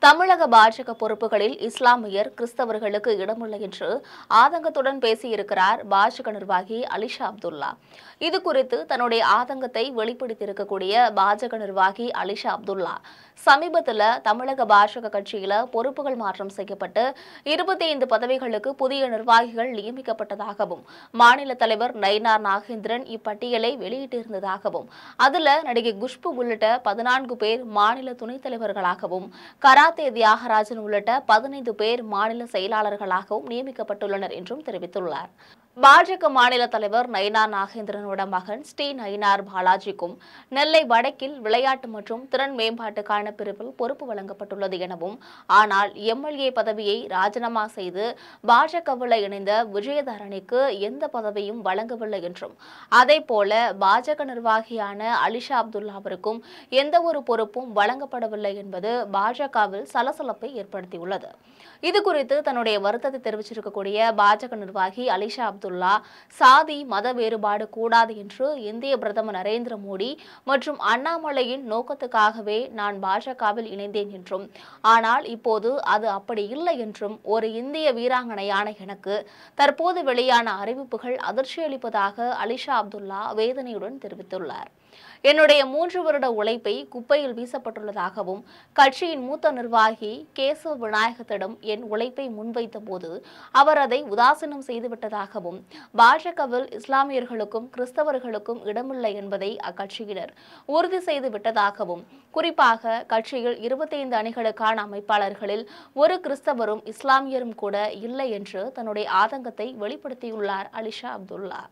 தமிழக பாஜக பொறுப்புகளில் இஸ்லாமியர் கிறிஸ்தவர்களுக்கு இடமில்லை என்று ஆதங்கத்துடன் பேசியிருக்கிறார் பாஜக நிர்வாகி அலிஷா அப்துல்லா. இதுகுறித்து தன்னுடைய ஆதங்கத்தை வெளிப்படுத்தியிருக்கக்கூடிய பாஜக நிர்வாகி அலிஷா அப்துல்லா சமீபத்தில் தமிழக பாஜக கட்சியில பொறுப்புகள் மாற்றம் செய்யப்பட்டு 25 பதவிகளுக்கு புதிய நிர்வாகிகள் நியமிக்கப்பட்டதாகவும் மாநில தலைவர் நயினார் நாகேந்திரன் இப்பட்டியலை வெளியிட்டிருந்ததாகவும் அதுல நடிகை குஷ்பு உள்ளிட்ட 14 பேர் மாநில துணைத் தலைவர்களாகவும் கராத்தே தியாகராஜன் உள்ளிட்ட 15 பேர் மாநில செயலாளர்களாகவும் நியமிக்கப்பட்டுள்ளனர் என்றும் தெரிவித்துள்ளார். பாஜக மாநில தலைவர் நயினார் நாகேந்திரனோட மகன் ஸ்ரீ நயினார் பாலாஜிக்கும் நெல்லை வடக்கில் விளையாட்டு மற்றும் திறன் மேம்பாட்டுக்கான பிரிவில் பொறுப்பு வழங்கப்பட்டுள்ளது எனவும், ஆனால் எம்எல்ஏ பதவியை ராஜினாமா செய்து பாஜகவில் இணைந்த விஜயதரணிக்கு எந்த பதவியும் வழங்கவில்லை என்றும், அதேபோல பாஜக நிர்வாகியான அலிஷா அப்துல்லாவிற்கும் எந்த ஒரு பொறுப்பும் வழங்கப்படவில்லை என்பது பாஜகவில் சலசலப்பை ஏற்படுத்தியுள்ளது. இதுகுறித்து தன்னுடைய வருத்தத்தை தெரிவிச்சிருக்கக்கூடிய பாஜக நிர்வாகி அலிஷா அப்துல்லா, சாதி மத வேறுபாடு கூடாது என்று இந்திய பிரதமர் நரேந்திர மோடி மற்றும் அண்ணாமலையின் நோக்கத்துக்காகவே நான் பாஜகவில் இணைந்தேன் என்றும், ஆனால் இப்போது அது அப்படி இல்லை என்றும், ஒரு இந்திய வீராங்கனையான எனக்கு தற்போது வெளியான அறிவிப்புகள் அதிர்ச்சியளிப்பதாக அலிஷா அப்துல்லா வேதனையுடன் தெரிவித்துள்ளார். என்னுடைய 3 வருட உழைப்பை குப்பையில் வீசப்பட்டுள்ளதாகவும், கட்சியின் மூத்த நிர்வாகி கேசவ விநாயகத்திடம் என் உழைப்பை முன்வைத்த போது அவர் அதை உதாசீனம் செய்துவிட்டதாகவும், பாஜகவில் இஸ்லாமியர்களுக்கும் கிறிஸ்தவர்களுக்கும் இடமில்லை என்பதை அக்கட்சியினர் உறுதி செய்து விட்டதாகவும், குறிப்பாக கட்சியில் 25 அணிகளுக்கான அமைப்பாளர்களில் ஒரு கிறிஸ்தவரும் இஸ்லாமியரும் கூட இல்லை என்று தன்னுடைய ஆதங்கத்தை வெளிப்படுத்தியுள்ளார் அலிஷா அப்துல்லா.